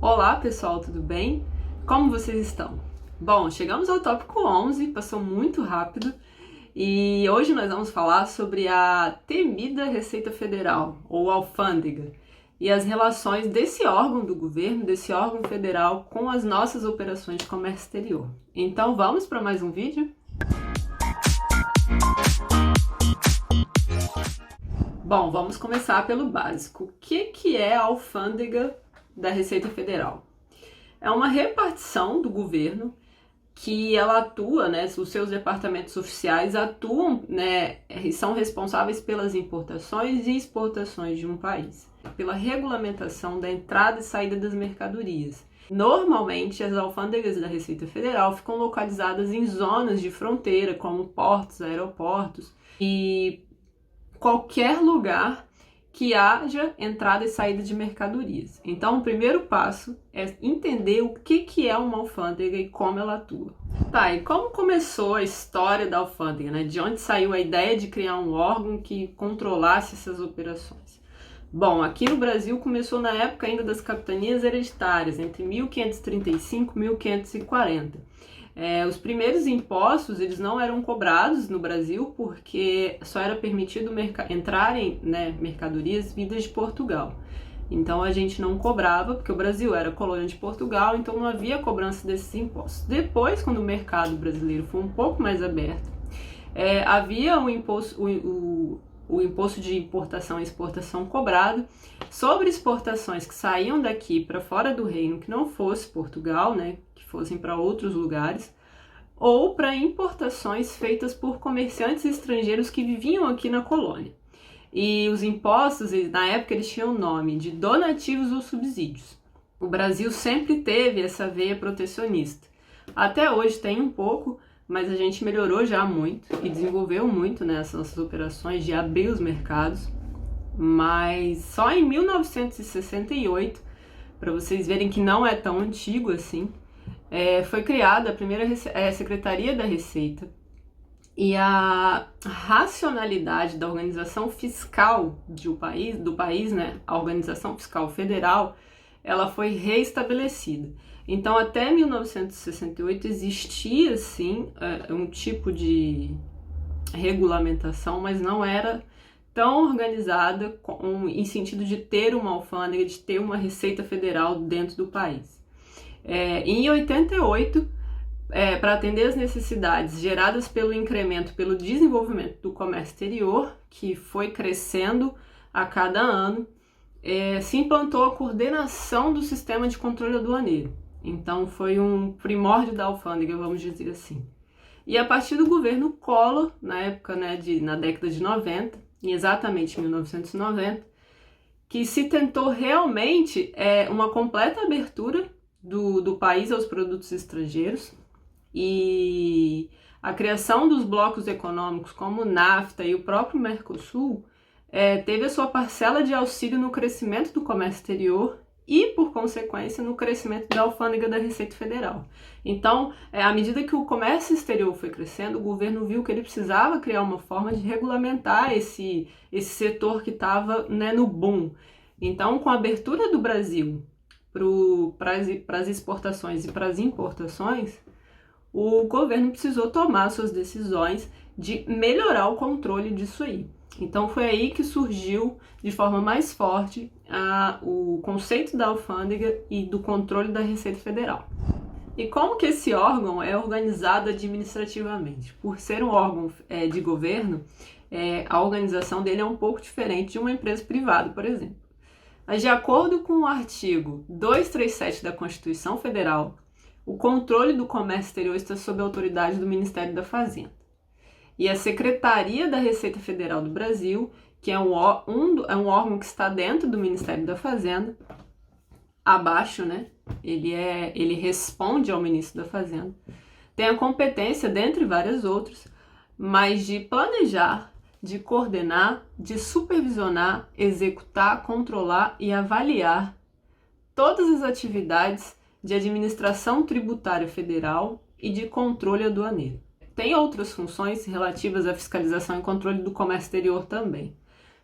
Olá pessoal, tudo bem? Como vocês estão? Bom, chegamos ao tópico 11, passou muito rápido e hoje nós vamos falar sobre a temida Receita Federal, ou alfândega, e as relações desse órgão do governo, desse órgão federal, com as nossas operações de comércio exterior. Então vamos para mais um vídeo? Bom, vamos começar pelo básico. O que é a alfândega da Receita Federal? É uma repartição do governo que ela atua, os seus departamentos oficiais atuam, e são responsáveis pelas importações e exportações de um país, pela regulamentação da entrada e saída das mercadorias. Normalmente, as alfândegas da Receita Federal ficam localizadas em zonas de fronteira, como portos, aeroportos e qualquer lugar que haja entrada e saída de mercadorias. Então, o primeiro passo é entender o que é uma alfândega e como ela atua. Tá, e como começou a história da alfândega, De onde saiu a ideia de criar um órgão que controlasse essas operações? Bom, aqui no Brasil começou na época ainda das capitanias hereditárias, entre 1535 e 1540. Os primeiros impostos eles não eram cobrados no Brasil porque só era permitido entrarem mercadorias vindas de Portugal. Então a gente não cobrava, porque o Brasil era colônia de Portugal, então não havia cobrança desses impostos. Depois, quando o mercado brasileiro foi um pouco mais aberto, havia o imposto de importação e exportação cobrado sobre exportações que saíam daqui para fora do reino, que não fosse Portugal, que fossem para outros lugares, ou para importações feitas por comerciantes estrangeiros que viviam aqui na colônia. E os impostos, na época, eles tinham o nome de donativos ou subsídios. O Brasil sempre teve essa veia protecionista. Até hoje tem um pouco, mas a gente melhorou já muito e desenvolveu muito nessas nossas operações de abrir os mercados. Mas só em 1968, para vocês verem que não é tão antigo assim, foi criada a primeira Secretaria da Receita, e a racionalidade da organização fiscal do país, a organização fiscal federal, ela foi reestabelecida. Então, até 1968 existia, sim, um tipo de regulamentação, mas não era tão organizada em sentido de ter uma alfândega, de ter uma receita federal dentro do país. Em 88, para atender as necessidades geradas pelo incremento, pelo desenvolvimento do comércio exterior, que foi crescendo a cada ano, se implantou a coordenação do sistema de controle aduaneiro. Então, foi um primórdio da alfândega, vamos dizer assim. E a partir do governo Collor, na época, na década de 90, em exatamente 1990, que se tentou realmente uma completa abertura do país aos produtos estrangeiros, e a criação dos blocos econômicos como o NAFTA e o próprio Mercosul teve a sua parcela de auxílio no crescimento do comércio exterior e, por consequência, no crescimento da alfândega da Receita Federal. Então, à medida que o comércio exterior foi crescendo, o governo viu que ele precisava criar uma forma de regulamentar esse setor que estava no boom. Então, com a abertura do Brasil para as exportações e para as importações, o governo precisou tomar suas decisões de melhorar o controle disso aí. Então foi aí que surgiu de forma mais forte o conceito da alfândega e do controle da Receita Federal. E como que esse órgão é organizado administrativamente? Por ser um órgão de governo, a organização dele é um pouco diferente de uma empresa privada, por exemplo. Mas de acordo com o artigo 237 da Constituição Federal, o controle do comércio exterior está sob a autoridade do Ministério da Fazenda. E a Secretaria da Receita Federal do Brasil, que é um órgão que está dentro do Ministério da Fazenda, abaixo, ele responde ao Ministro da Fazenda, tem a competência, dentre várias outras, mas de planejar, de coordenar, de supervisionar, executar, controlar e avaliar todas as atividades de administração tributária federal e de controle aduaneiro. Tem outras funções relativas à fiscalização e controle do comércio exterior também,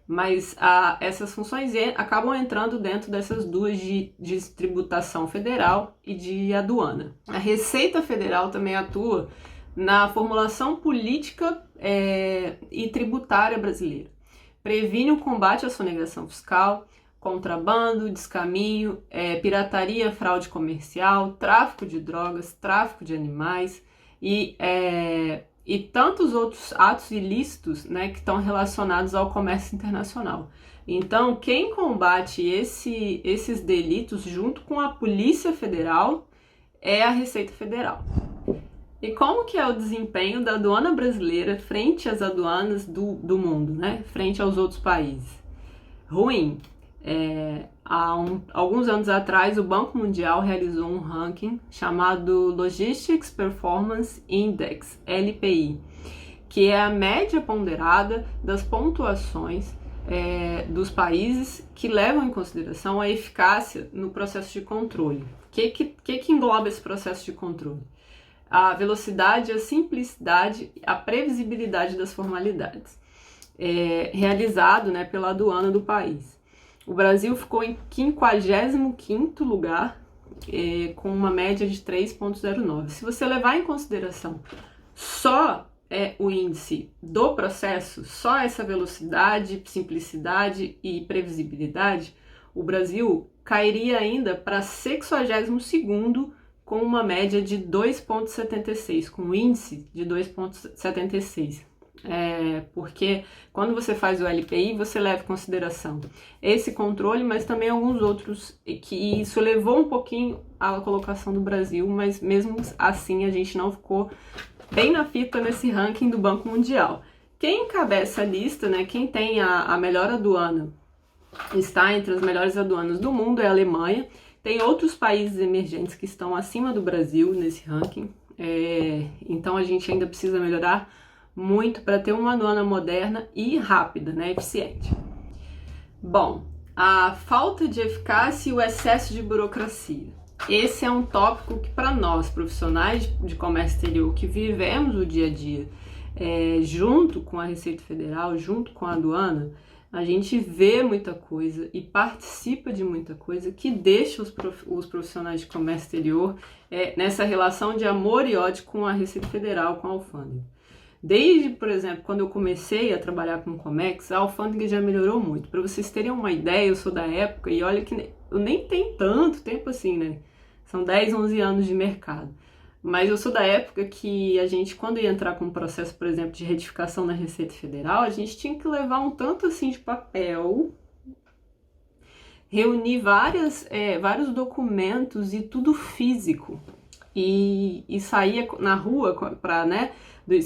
mas essas funções acabam entrando dentro dessas duas de tributação federal e de aduana. A Receita Federal também atua na formulação política e tributária brasileira. Previne o combate à sonegação fiscal, contrabando, descaminho, pirataria, fraude comercial, tráfico de drogas, tráfico de animais e tantos outros atos ilícitos, né, que estão relacionados ao comércio internacional. Então, quem combate esses delitos junto com a Polícia Federal é a Receita Federal. E como que é o desempenho da aduana brasileira frente às aduanas do mundo, né, frente aos outros países? Ruim. Alguns anos atrás, o Banco Mundial realizou um ranking chamado Logistics Performance Index, LPI, que é a média ponderada das pontuações dos países que levam em consideração a eficácia no processo de controle. O que engloba esse processo de controle? A velocidade, a simplicidade, a previsibilidade das formalidades, realizado, né, pela aduana do país. O Brasil ficou em 55º lugar, com uma média de 3,09. Se você levar em consideração só o índice do processo, só essa velocidade, simplicidade e previsibilidade, o Brasil cairia ainda para 62º, com uma média de 2,76, com um índice de 2,76. Porque quando você faz o LPI, você leva em consideração esse controle, mas também alguns outros, que isso levou um pouquinho à colocação do Brasil, mas mesmo assim a gente não ficou bem na fita nesse ranking do Banco Mundial. Quem encabeça a lista, né, quem tem a melhor aduana, está entre as melhores aduanas do mundo, é a Alemanha. Tem outros países emergentes que estão acima do Brasil nesse ranking, então a gente ainda precisa melhorar muito para ter uma aduana moderna e rápida, né, eficiente. Bom, a falta de eficácia e o excesso de burocracia. Esse é um tópico que, para nós, profissionais de comércio exterior, que vivemos o dia a dia junto com a Receita Federal, junto com a aduana, a gente vê muita coisa e participa de muita coisa que deixa os profissionais de comércio exterior nessa relação de amor e ódio com a Receita Federal, com a alfândega. Desde, por exemplo, quando eu comecei a trabalhar com o Comex, a alfândega já melhorou muito. Para vocês terem uma ideia, eu sou da época, e olha que eu nem tenho tanto tempo assim, né? São 10, 11 anos de mercado. Mas eu sou da época que a gente, quando ia entrar com um processo, por exemplo, de retificação na Receita Federal, a gente tinha que levar um tanto assim de papel, reunir vários documentos e tudo físico. E saía na rua para, né,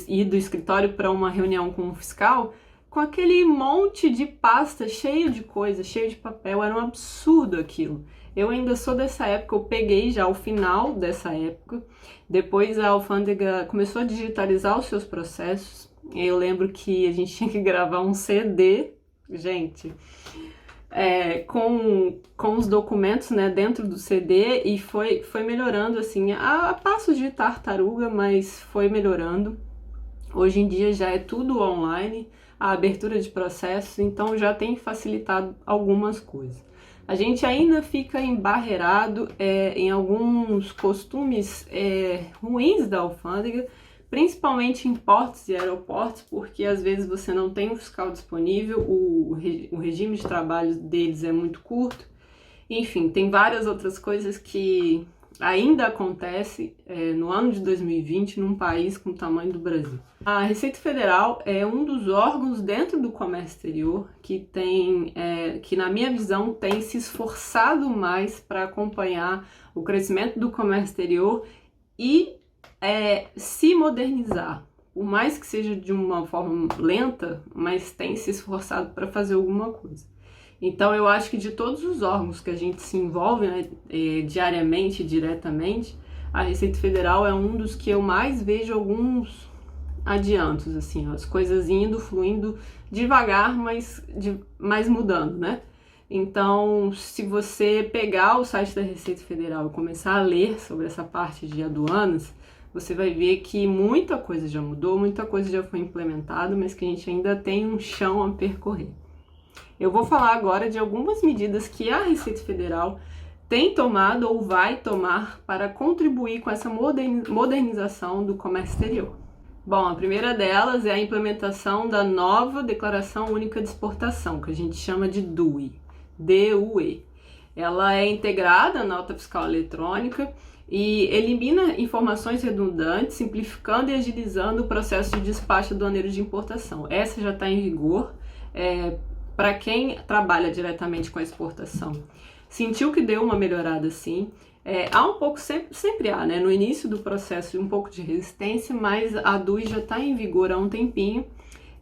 ir do escritório para uma reunião com o fiscal com aquele monte de pasta cheio de coisa, cheio de papel. Era um absurdo aquilo. Eu ainda sou dessa época, eu peguei já o final dessa época. Depois a alfândega começou a digitalizar os seus processos. Eu lembro que a gente tinha que gravar um CD, gente, com os documentos, né, dentro do CD, e foi melhorando assim, a passos de tartaruga, mas foi melhorando. Hoje em dia já é tudo online, a abertura de processos, então já tem facilitado algumas coisas. A gente ainda fica embarreirado em alguns costumes ruins da alfândega, principalmente em portos e aeroportos, porque às vezes você não tem um fiscal disponível, o regime de trabalho deles é muito curto. Enfim, tem várias outras coisas que ainda acontecem no ano de 2020 num país com o tamanho do Brasil. A Receita Federal é um dos órgãos dentro do comércio exterior que na minha visão tem se esforçado mais para acompanhar o crescimento do comércio exterior e se modernizar, por mais que seja de uma forma lenta, mas tem se esforçado para fazer alguma coisa. Então eu acho que de todos os órgãos que a gente se envolve, né, diariamente, diretamente, a Receita Federal é um dos que eu mais vejo alguns adiantos, assim, as coisas indo, fluindo devagar, mas mudando, né? Então, se você pegar o site da Receita Federal e começar a ler sobre essa parte de aduanas, você vai ver que muita coisa já mudou, muita coisa já foi implementada, mas que a gente ainda tem um chão a percorrer. Eu vou falar agora de algumas medidas que a Receita Federal tem tomado ou vai tomar para contribuir com essa modernização do comércio exterior. Bom, a primeira delas é a implementação da nova Declaração Única de Exportação, que a gente chama de DUE. D-U-E. Ela é integrada na nota fiscal eletrônica e elimina informações redundantes, simplificando e agilizando o processo de despacho aduaneiro de importação. Essa já está em vigor para quem trabalha diretamente com a exportação. Sentiu que deu uma melhorada sim. Há um pouco, sempre há, né? No início do processo, um pouco de resistência, mas a DUE já está em vigor há um tempinho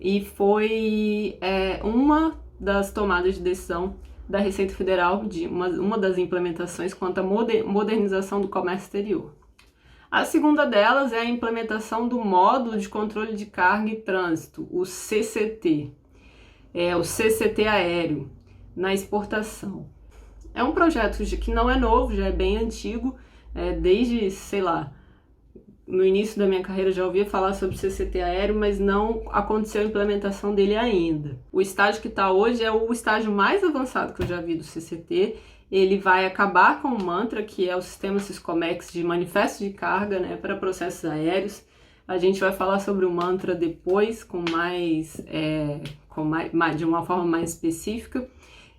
e foi uma das tomadas de decisão da Receita Federal, de uma das implementações quanto à modernização do comércio exterior. A segunda delas é a implementação do Módulo de Controle de Carga e Trânsito, o CCT, o CCT aéreo, na exportação. É um projeto que não é novo, já é bem antigo, desde, sei lá, no início da minha carreira já ouvia falar sobre CCT aéreo, mas não aconteceu a implementação dele ainda. O estágio que está hoje é o estágio mais avançado que eu já vi do CCT. Ele vai acabar com o mantra, que é o sistema Syscomex de manifesto de carga, né, para processos aéreos. A gente vai falar sobre o mantra depois, de uma forma mais específica.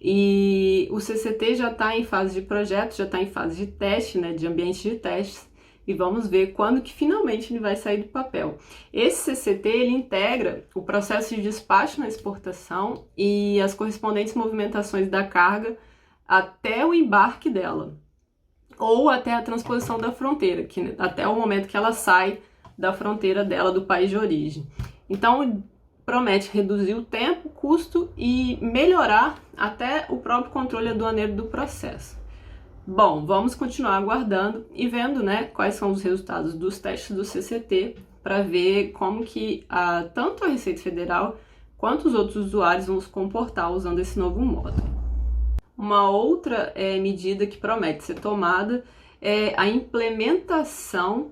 E o CCT já está em fase de projeto, já está em fase de teste, né, de ambiente de testes, e vamos ver quando que finalmente ele vai sair do papel. Esse CCT, ele integra o processo de despacho na exportação e as correspondentes movimentações da carga até o embarque dela, ou até a transposição da fronteira, até o momento que ela sai da fronteira dela, do país de origem. Então, promete reduzir o tempo, custo e melhorar até o próprio controle aduaneiro do processo. Bom, vamos continuar aguardando e vendo, né, quais são os resultados dos testes do CCT para ver como que tanto a Receita Federal quanto os outros usuários vão se comportar usando esse novo módulo. Uma outra medida que promete ser tomada é a implantação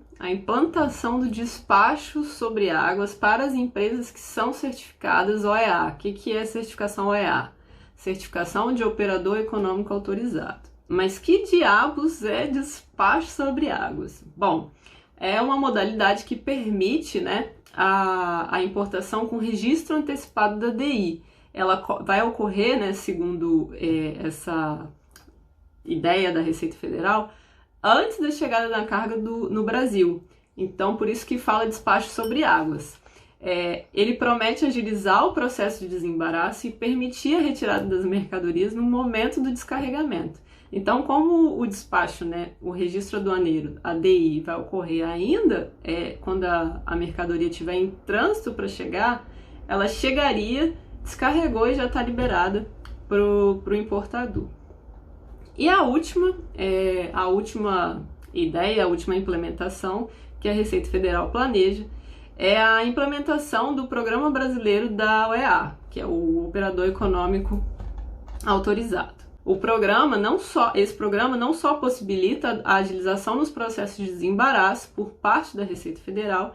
do despacho sobre águas para as empresas que são certificadas OEA. O que é certificação OEA? Certificação de Operador Econômico Autorizado. Mas que diabos é despacho sobre águas? Bom, é uma modalidade que permite, né, a importação com registro antecipado da DI. Ela vai ocorrer, né, segundo essa ideia da Receita Federal, antes da chegada da carga no Brasil. Então, por isso que fala despacho sobre águas. Ele promete agilizar o processo de desembaraço e permitir a retirada das mercadorias no momento do descarregamento. Então, como o despacho, né, o registro aduaneiro, a DI, vai ocorrer ainda quando a mercadoria estiver em trânsito para chegar, ela chegaria, descarregou e já está liberada para o importador. E a última ideia, a última implementação que a Receita Federal planeja é a implementação do Programa Brasileiro da OEA, que é o Operador Econômico Autorizado. Esse programa não só possibilita a agilização nos processos de desembaraço por parte da Receita Federal,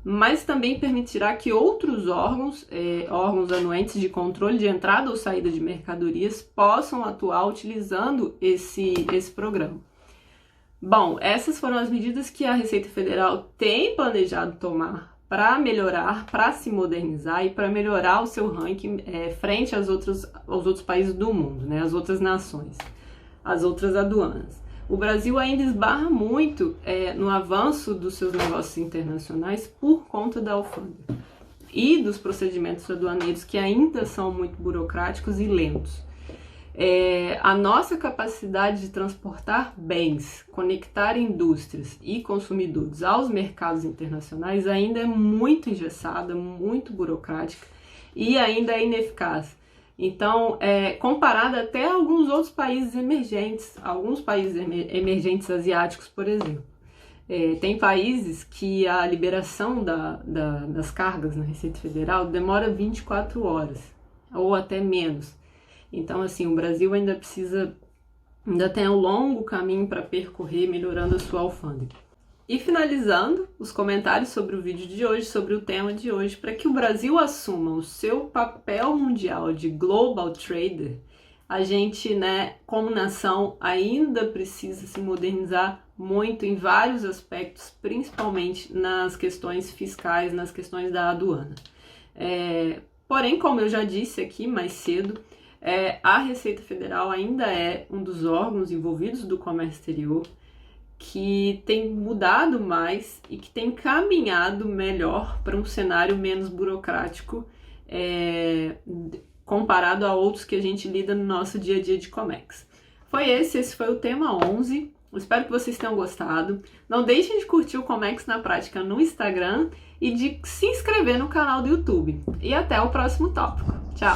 mas também permitirá que outros órgãos anuentes de controle de entrada ou saída de mercadorias possam atuar utilizando esse programa. Bom, essas foram as medidas que a Receita Federal tem planejado tomar para melhorar, para se modernizar e para melhorar o seu ranking frente aos outros países do mundo, né, as outras nações, as outras aduanas. O Brasil ainda esbarra muito no avanço dos seus negócios internacionais por conta da alfândega e dos procedimentos aduaneiros que ainda são muito burocráticos e lentos. A nossa capacidade de transportar bens, conectar indústrias e consumidores aos mercados internacionais ainda é muito engessada, muito burocrática e ainda é ineficaz. Então, comparada até a alguns outros países emergentes, emergentes asiáticos, por exemplo. Tem países que a liberação das cargas na Receita Federal demora 24 horas, ou até menos. Então, assim, o Brasil ainda tem um longo caminho para percorrer melhorando a sua alfândega. E finalizando os comentários sobre o vídeo de hoje, sobre o tema de hoje, para que o Brasil assuma o seu papel mundial de global trader, a gente, né, como nação, ainda precisa se modernizar muito em vários aspectos, principalmente nas questões fiscais, nas questões da aduana. Porém, como eu já disse aqui mais cedo, a Receita Federal ainda é um dos órgãos envolvidos do comércio exterior que tem mudado mais e que tem caminhado melhor para um cenário menos burocrático comparado a outros que a gente lida no nosso dia a dia de Comex. Esse foi o tema 11. Eu espero que vocês tenham gostado. Não deixem de curtir o Comex na Prática no Instagram e de se inscrever no canal do YouTube. E até o próximo tópico. Tchau!